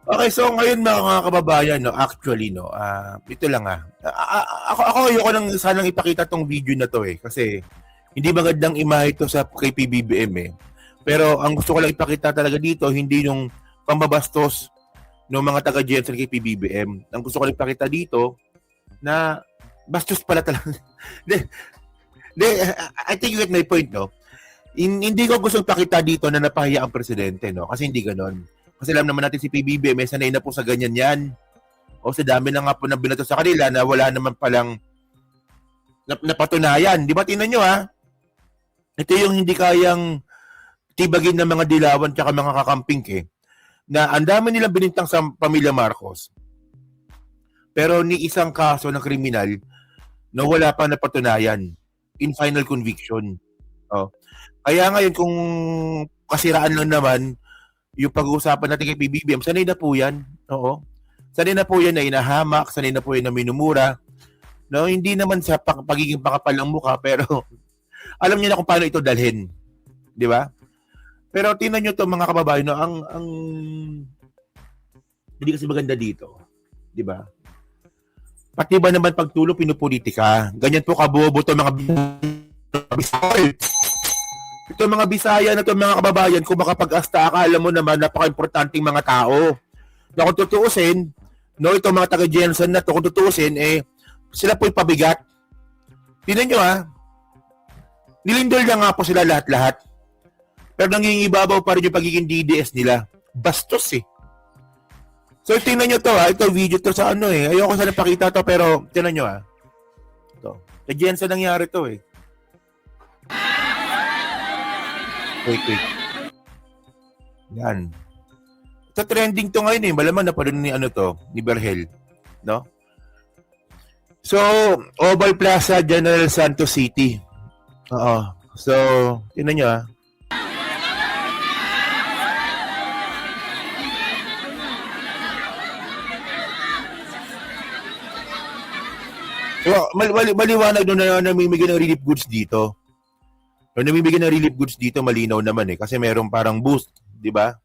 Okay, so ngayon mga kababayan, no, actually, no, ito lang ako ayoko lang sanang ipakita tong video na to kasi hindi magandang imahe ito sa kay PBBM Pero ang gusto ko lang ipakita talaga dito, hindi yung pambabastos ng mga taga-Jensen kay PBBM. Ang gusto ko lang ipakita dito, na bastos pala talaga. I think you get my point, no? Hindi ko gusto ipakita dito na napahiya ang presidente, no? Kasi hindi ganon. Kasi alam naman natin si PBBM, may sanay na po sa ganyan yan. O sa dami na nga po na binato sa kanila na wala naman palang napatunayan. Di ba? Tingnan nyo Ito yung hindi kayang tibagin ng mga dilawan tsaka mga kakamping na ang dami nilang binintang sa pamilya Marcos. Pero ni isang kaso ng kriminal na wala pa napatunayan in final conviction. Kaya ngayon kung kasiraan lang naman yung pag-uusapan natin kay PBBM, sanay na po yan. Oo. Sanay na po yan na inahamak, sanay na po yan na minumura. No, hindi naman sa pagiging pakapal ng mukha, pero alam niyo na kung paano ito dalhin. Di ba? Pero tingnan niyo to mga kababayan, no, ang hindi kasi maganda dito. Di ba? Pati ba naman pagtulong pinupolitika? Ganyan po kabobo to mga ito mga Bisaya na ito mga kababayan, kung makapag-asta akala mo naman napaka-importanting mga tao. Na kung tutuusin, no, ito mga taga-Jensen na ito, kung tutuusin, sila po'y pabigat. Tingnan nyo nilindol na nga po sila lahat-lahat. Pero nangingibabaw pa rin yung pagiging DDS nila. Bastos So tingnan nyo to ito video to sa ayoko sana pakita to pero tingnan nyo Ito. Kay Jensen nangyari to Wait. Yan. Ito trending to ngayon Malaman na pa rin ni ni Berhel. No? So, Oval Plaza, General Santos City. Oo. So, tingnan nyo So, maliwanag doon na namimigay ng relief goods dito. Kung namimigay ng relief goods dito, malinaw naman kasi merong parang boost, di ba?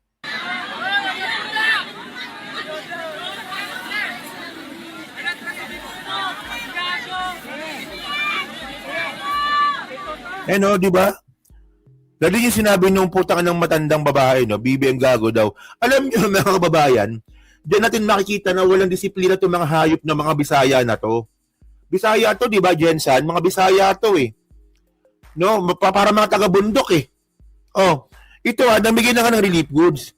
Di ba? Lalo yung sinabi nung putang ng matandang babae, BBM gago daw. Alam niyo mga kababayan, diyan natin makikita na walang disiplina itong mga hayop ng mga Bisaya na to. Bisaya to, di ba, Jensen? Mga Bisaya to No, para mga taga-bundok ito namigay na nga ng relief goods.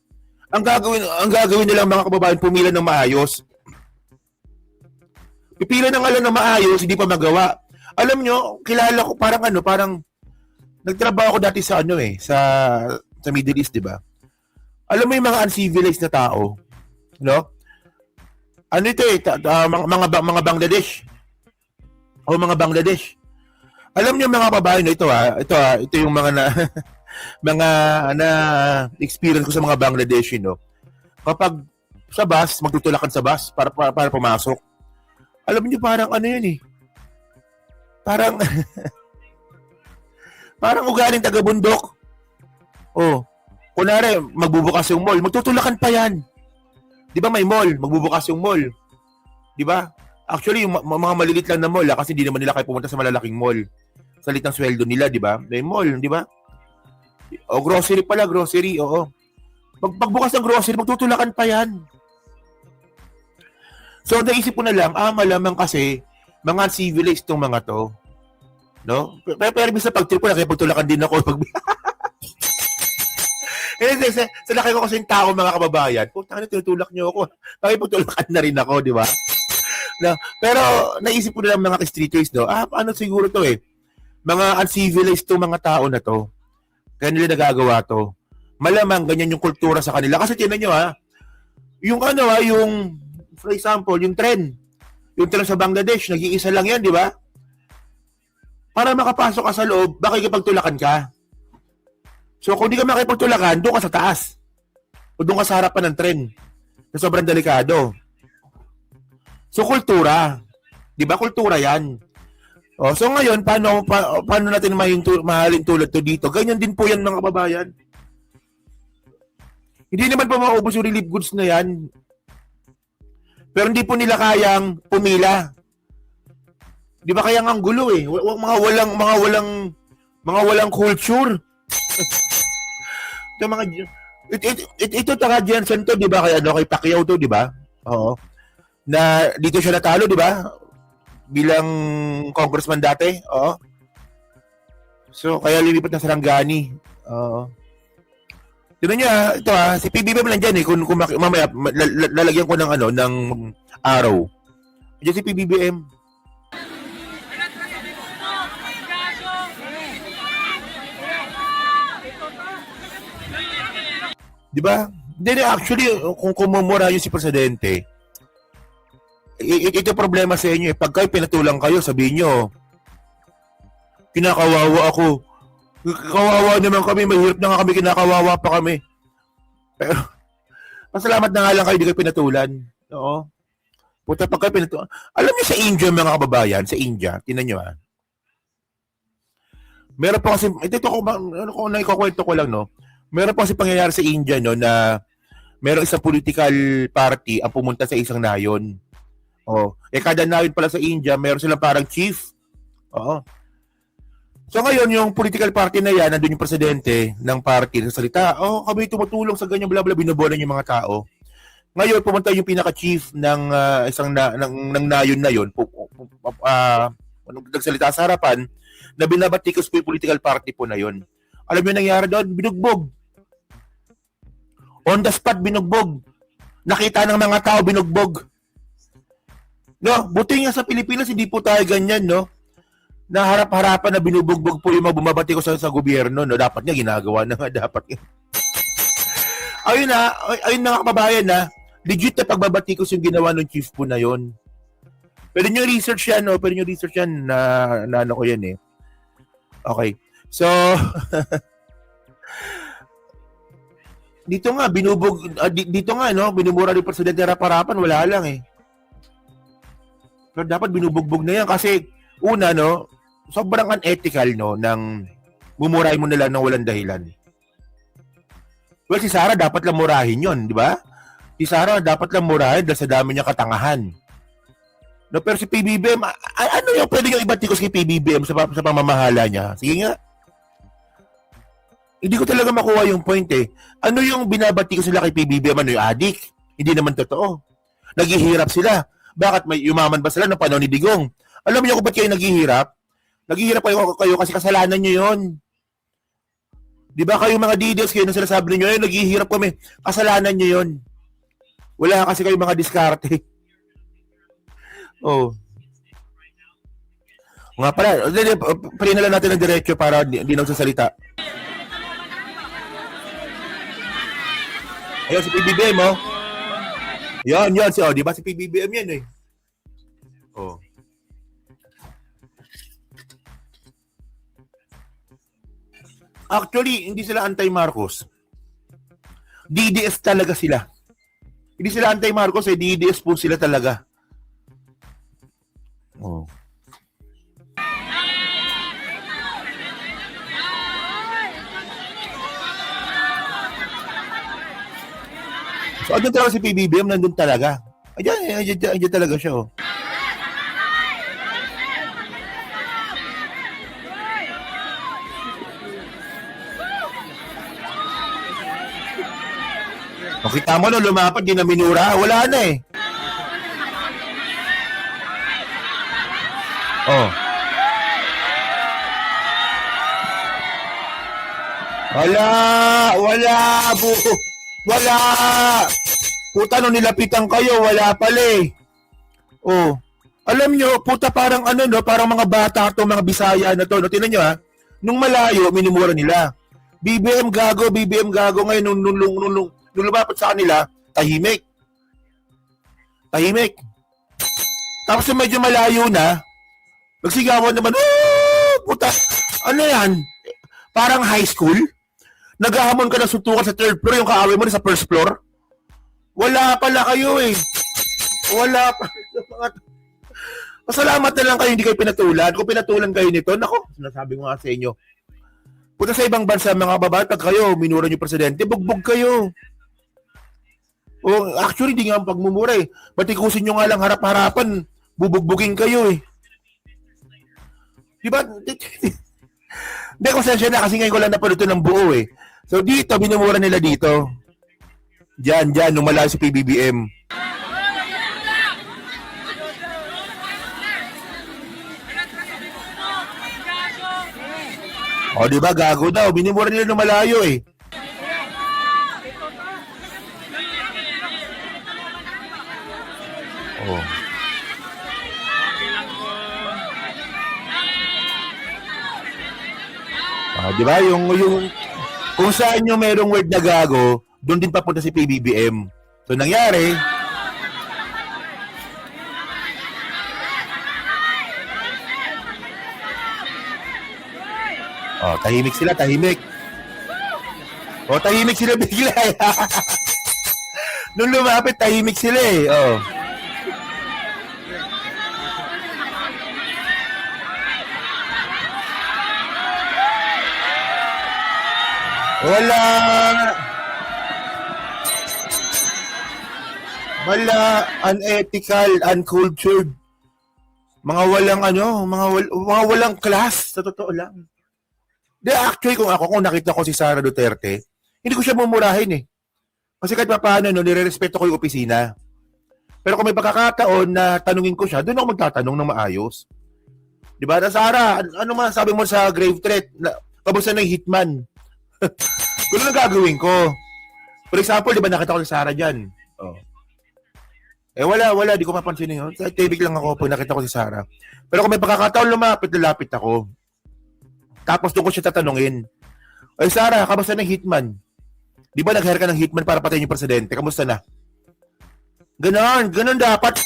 Ang gagawin nilang mga kababayan, pumila ng maayos. Pipila na nga lang ng maayos, hindi pa magawa. Alam nyo, kilala ko parang nagtrabaho ko dati sa sa Middle East, di ba? Alam mo yung mga uncivilized na tao, no? Ano ito mga Bangladesh. O mga Bangladesh. Alam niyo mga babae ito yung mga na experience ko sa mga Bangladeshi Kapag sa bus, magtutulakan sa bus para pumasok. Alam niyo parang Parang parang ugaling taga-bundok. Kunwari magbubukas yung mall, magtutulakan pa yan. 'Di ba may mall, magbubukas yung mall. 'Di ba? Actually, yung mga malilit lang na mall kasi hindi naman nila kaya pumunta sa malalaking mall. Sa litang sweldo nila, di ba? May mall, di ba? O grocery pala, grocery, oo. Pagbukas ng grocery, magtutulakan pa yan. So, naisip ko na lang, malamang kasi, mga civilized tong mga to. No? Pero minsan pag-trip ko, nakipagtulakan din ako. Sa laki ko kasi yung tao, mga kababayan, puta na, tinutulak nyo ako. Nakipagtulakan na rin ako, di ba? No, pero naisip ko na lang mga streeters ano siguro to mga uncivilized to mga tao na to. Kaya nila nagagawa to. Malamang ganyan yung kultura sa kanila. Kasi tingnan nyo yung yung for example, yung tren sa Bangladesh, nag-iisa lang yan, di ba? Para makapasok ka sa loob, baka ikipagtulakan ka. So kung di ka makipagtulakan, doon ka sa taas. O doon ka sa harapan ng tren. Na sobrang delikado. So, kultura. Di ba? Kultura yan. So, ngayon, paano natin mahalin tulad to dito? Ganyan din po yan, mga kababayan. Hindi naman po maubos yung relief goods na yan. Pero hindi po nila kayang pumila. Di ba kaya nga ang gulo eh. Mga walang culture. Ito mga ito taga Jensen to, di ba? Kaya kay Pacquiao to, di ba? Oo. Na dito siya natalo, di ba? Bilang congressman dati. Oo. So, kaya lilipat na Sarangani. Oo. Tignan niyo ito si PBBM lang dyan eh. Kung mamaya, lalagyan ko ng ng araw. Diyan si PBBM. Di ba? Hindi, actually, kung kumumura yung si Presidente, ito problema sa inyo eh. Pag kayo pinatulang kayo, sabihin nyo, kinakawawa ako. Kawawa naman kami, mahirap na nga kami, kinakawawa pa kami. Pero, pasalamat na nga lang kayo, di kayo pinatulan. Oo. Puta, pag kayo pinatulan. Alam niyo sa India, mga kababayan, sa India, tinan nyo meron pa kasi, ito kung naikukwento ko lang, no? Meron pa kasi pangyayari sa India, no, na merong isang political party ang pumunta sa isang nayon. Oh, kada nayon pala sa India, meron silang parang chief. Oo. So ngayon, yung political party na yan, nandun yung presidente ng party sa salita, kami tumutulong sa ganyan, bla bla, binubonan yung mga tao. Ngayon, pumunta yung pinaka-chief ng ng nayon na yun, nagsalita sa harapan, na binabatikos po yung political party po na yun. Alam mo yung nangyari doon? Binugbog. On the spot, binugbog. Nakita ng mga tao, binugbog. No, buti nga sa Pilipinas, hindi po tayo ganyan, no? Na harap-harapan na binubugbog po yung mga bumabati ko sa gobyerno, no? Dapat nga, ginagawa na nga, dapat nga. Ayun na nga kababayan, na legit na pagbabati ko yung ginawa ng chief po na yon. Pero yung research yan, no? Pero yung research yan, na ano ko yan eh. Okay. So, dito nga, binumura ni Presidente harap-harapan, wala lang eh. Pero dapat binubugbog na yan kasi, una, no, sobrang unethical, no, ng mumuray mo na lang ng walang dahilan. Well, si Sara dapat lang murahin yon, di ba? Si Sara dapat lang murahin dahil sa dami niya katangahan. No, pero si PBBM, ano yung pwede yung ibatikos kay PBBM sa pamamahala niya? Sige nga. Hindi ko talaga makuha yung point eh. Ano yung binabatikos sila kay PBBM? Ano yung adik? Hindi naman totoo. Naghihirap sila. Bakit may yumaman ba sila ng panahon ni Digong? Alam niyo kung ba't kayo naghihirap? Naghihirap kayo kasi kasalanan niyo yon. Di ba kayo mga DDS, kayo na sinasabi niyo, naghihirap kami. Kasalanan niyo yon. Wala kasi kayo mga diskarte. Oh. Nga pala, palinan lang natin ng diretso para hindi na magsasalita. Ayun, si PBBM, oh. Yan, di ba si PBBM yan eh. Oh. Actually, hindi sila anti-Marcos. DDS talaga sila. Hindi sila anti-Marcos eh, DDS po sila talaga. Oh. So, andun talaga si PBBM, nandun talaga. Ayan talaga siya, oh. Makita mo no, lumapat, di na minura. Wala na eh. Oh. Wala. Puta, nung nilapitan kayo, wala pala eh. Oh. Alam nyo, puta, parang parang mga bata to, mga Bisaya na to. No, tinan nyo ha. Nung malayo, minumura nila. BBM gago. Ngayon, nung lumapat sa kanila, tahimik. Tapos yung medyo malayo na, nagsigawan naman, puta, ano yan? Parang high school? Naghahamon ka ng suntukan sa third floor, yung kaaway mo sa first floor? Wala pala kayo eh. Wala pa. Pasalamat na lang kayo, hindi kayo pinatulan. Kung pinatulan kayo nito, nako, sinasabi ko nga sa inyo. Punta sa ibang bansa, mga babae, pag kayo, minura nyo presidente, bugbog kayo. O, actually, di nga ang pagmumura eh. Batikusin nyo nga lang harap-harapan, bubugbugin kayo eh. Di ba? Hindi, konsensya na kasi ngayon ko lang napanood ito ng buo eh. So dito, binumura nila dito. Diyan, nung malayo si PBBM. O, di ba? Gago daw. Binumura nila nung malayo eh. Oh. Di ba? Yung kung saan yung merong word na gago, doon din papunta si PBBM. So nangyari, tahimik sila, tahimik. Tahimik sila bigla. Nung lumapit, tahimik sila eh. Wala, unethical, uncultured. Mga walang class, sa totoo lang. Actually, kung nakita ko si Sara Duterte, hindi ko siya mumurahin eh. Kasi kahit paano, nire-respeto ko yung opisina. Pero kung may pagkakataon na tanungin ko siya, doon ako magtatanong ng maayos. Di ba? Sara, ano man sabi mo sa grave threat? Kamusta na yung hitman? Kung ano gagawin ko? For example, di ba nakita ko si Sara dyan? Wala, di ko mapansin yun. Tibig lang ako pag nakita ko si Sara. Pero kung may pagkakataon lalapit ako. Tapos doon ko siya tatanungin. Sara, kamusta na yung hitman? Di ba nag-hire ka ng hitman para patayin yung presidente? Kamusta na? Ganon dapat.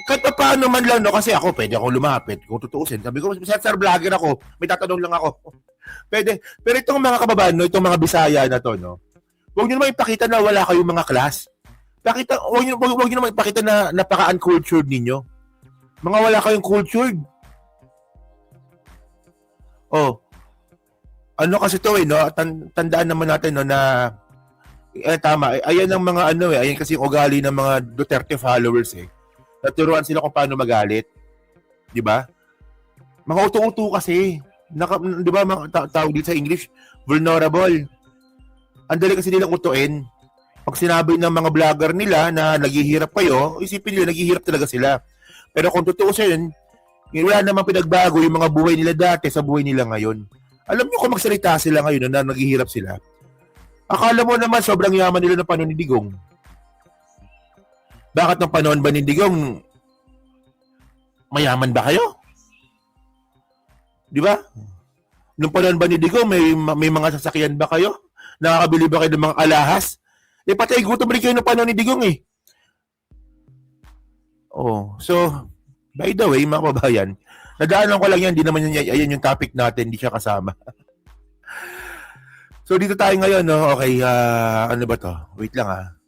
Kahit pa paano man lang, no? Kasi ako, pwede akong lumapit. Kung tutuusin. Sabi ko, sir, vlogger ako. May tatanong lang ako. Pwede. Pero itong mga kababayan, no? Itong mga Bisaya na to, no? Huwag nyo naman ipakita na wala kayong mga class. Huwag nyo naman ipakita na napaka-uncultured ninyo. Mga wala kayong cultured. Ano kasi to eh, no? Tandaan naman natin, no, na tama. Ayan ang mga ayan kasi yung ugali ng mga Duterte followers eh. Naturuan sila kung paano magalit. Di ba? Mga uto-uto kasi. Di ba, tawag dito sa English, vulnerable. Ang dali kasi nilang utuin. Pag sinabi ng mga vlogger nila na naghihirap kayo, isipin nila, naghihirap talaga sila. Pero kung tutuusin, wala namang pinagbago yung mga buhay nila dati sa buhay nila ngayon. Alam niyo kung magsalita sila ngayon na naghihirap sila. Akala mo naman sobrang yaman nila ng panahon ni Digong. Bakit ng panahon ba ni Digong, mayaman ba kayo? Di ba? Nung panahon ba ni Digong, may mga sasakyan ba kayo? Nakakabili ba kayo ng mga alahas? Patay gutom rin kayo ng panahon ni Digong eh. So, by the way, mga kababayan, nadaanan ko lang yan, di naman yan yung topic natin, hindi siya kasama. So, dito tayo ngayon, no? Okay, ano ba to? Wait lang